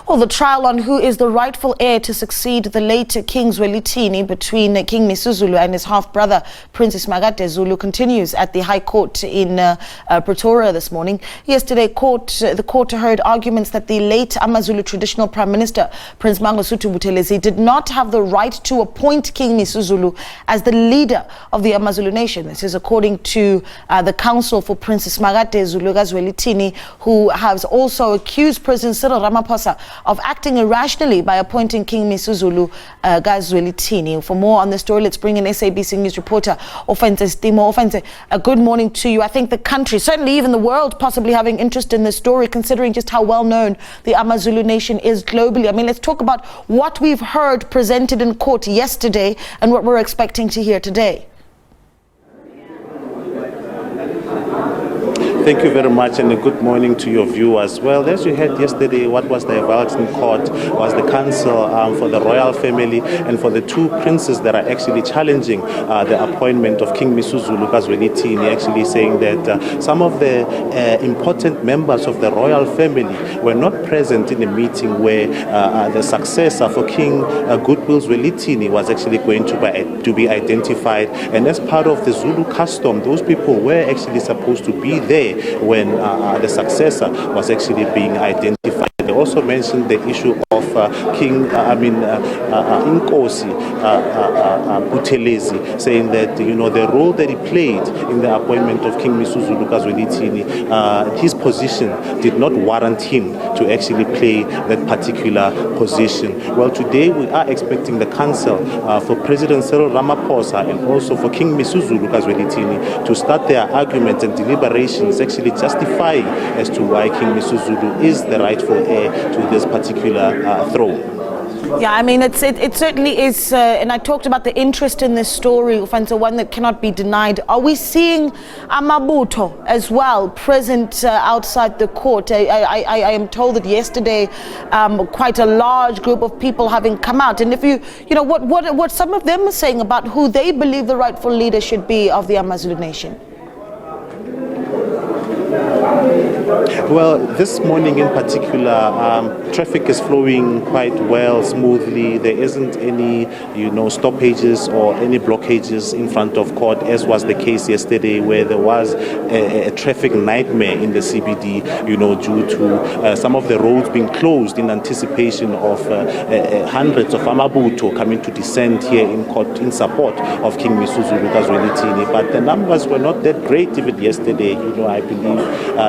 Well, the trial on who is the rightful heir to succeed the late King Zwelithini between King Misuzulu and his half-brother Prince Simakade Zulu continues at the High Court in Pretoria this morning. Yesterday, the court heard arguments that the late AmaZulu traditional Prime Minister Prince Mangosuthu Buthelezi did not have the right to appoint King Misuzulu as the leader of the AmaZulu nation. This is according to the counsel for Prince Simakade Zulu, Zwelithini, who has also accused President Cyril Ramaphosa of acting irrationally by appointing King Misuzulu, Zwelithini. For more on the story, let's bring in SABC News reporter Ofentse Setimo. Ofentse, good morning to you. I think the country, certainly even the world, possibly having interest in this story, considering just how well known the AmaZulu nation is globally. I mean, let's talk about what we've heard presented in court yesterday and what we're expecting to hear today. Thank you very much, and a good morning to your viewers. Well, as you heard yesterday, what was the evaluation in court was the counsel for the royal family and for the two princes that are actually challenging the appointment of King Misuzulu, Zwelithini, actually saying that some of the important members of the royal family were not present in the meeting where the successor for King Zwelithini was actually going to be identified. And as part of the Zulu custom, those people were actually supposed to be there when the successor was actually being identified. They also mentioned the issue of Inkosi Buthelezi, saying that the role that he played in the appointment of King Misuzulu Zwelithini, his position did not warrant him to actually play that particular position. Well, today we are expecting the counsel for President Cyril Ramaphosa and also for King Misuzulu Zwelithini to start their arguments and deliberations, actually justifying as to why King Misuzulu is the rightful heir to this particular throne. Yeah, I mean, it certainly is, and I talked about the interest in this story, one that cannot be denied. Are we seeing amabutho as well present outside the court? I am told that yesterday quite a large group of people having come out, and if what some of them are saying about who they believe the rightful leader should be of the AmaZulu nation. Well, this morning in particular, traffic is flowing quite well, smoothly. There isn't any, stoppages or any blockages in front of court, as was the case yesterday, where there was a traffic nightmare in the CBD, due to some of the roads being closed in anticipation of hundreds of amabutho coming to descend here in court in support of King Misuzulu Zwelithini. But the numbers were not that great even yesterday. I believe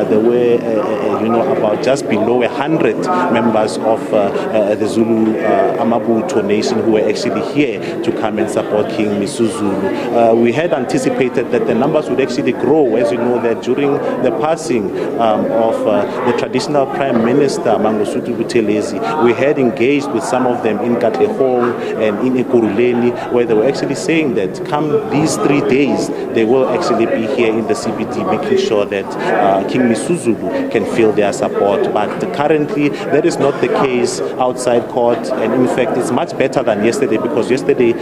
there were about just below 100 members of the Zulu Amabutho nation who were actually here to come and support King Misuzulu. We had anticipated that the numbers would actually grow, as you know, that during the passing of the traditional Prime Minister Mangosuthu Buthelezi, we had engaged with some of them in Katlehong and in Ekurhuleni, where they were actually saying that come these 3 days, they will actually be here in the CBD, making sure that King Misuzulu can feel their support. But currently that is not the case outside court, and in fact it's much better than yesterday, because yesterday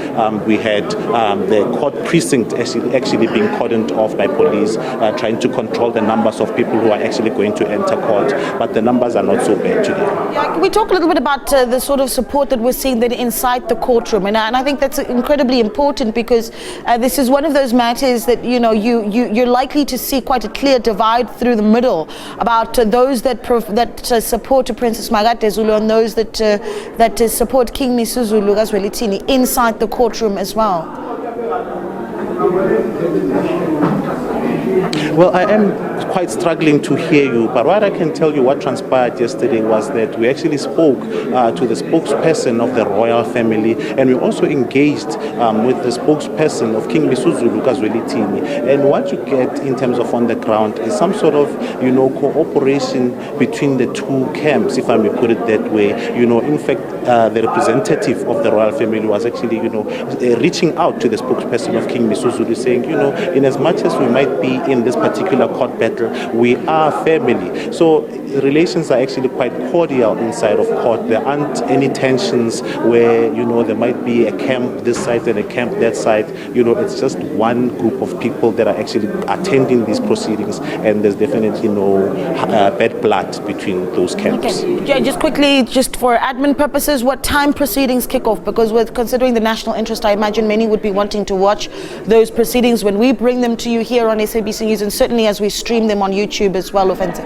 we had the court precinct actually being cordoned off by police, trying to control the numbers of people who are actually going to enter court, but the numbers are not so bad today. Yeah, can we talk a little bit about the sort of support that we're seeing then inside the courtroom, and I think that's incredibly important, because this is one of those matters that you're likely to see quite a clear divide through the middle about those that support Prince Simakade Zulu and those that support King Misuzulu Zwelithini inside the courtroom as well. Well, I am quite struggling to hear you, but what I can tell you, what transpired yesterday was that we actually spoke to the spokesperson of the royal family, and we also engaged with the spokesperson of King Misuzulu Zwelithini. And what you get in terms of on the ground is some sort of cooperation between the two camps, if I may put it that way. In fact, the representative of the royal family was actually reaching out to the spokesperson of King Misuzulu, saying in as much as we might be in this particular court battle. We are family. So relations are actually quite cordial inside of court. There aren't any tensions where, there might be a camp this side and a camp that side. It's just one group of people that are actually attending these proceedings, and there's definitely no bad blood between those camps. Okay. Just quickly, just for admin purposes, what time proceedings kick off? Because with considering the national interest, I imagine many would be wanting to watch those proceedings when we bring them to you here on SABC News, and certainly as we stream them on YouTube as well, Ofentse.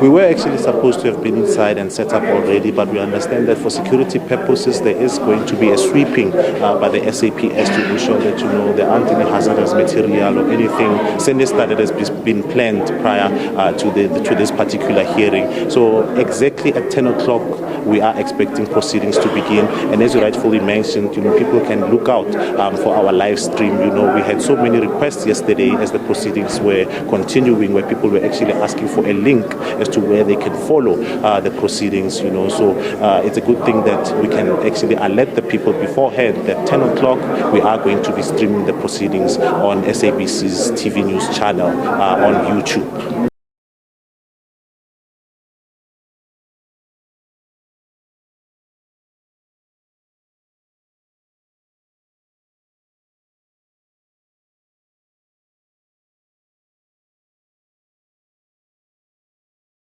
We were actually supposed to have been inside and set up already, but we understand that for security purposes there is going to be a sweeping by the SAPS to ensure that there aren't any hazardous material or anything sinister that has been planned prior to this particular hearing. So exactly at 10 o'clock we are expecting proceedings to begin, and as you rightfully mentioned, people can look out for our live stream. We had so many requests yesterday as the proceedings were continuing, where people were actually asking for a link as to where they can follow the proceedings, so it's a good thing that we can actually alert the people beforehand that 10 o'clock we are going to be streaming the proceedings on SABC's TV News channel on YouTube.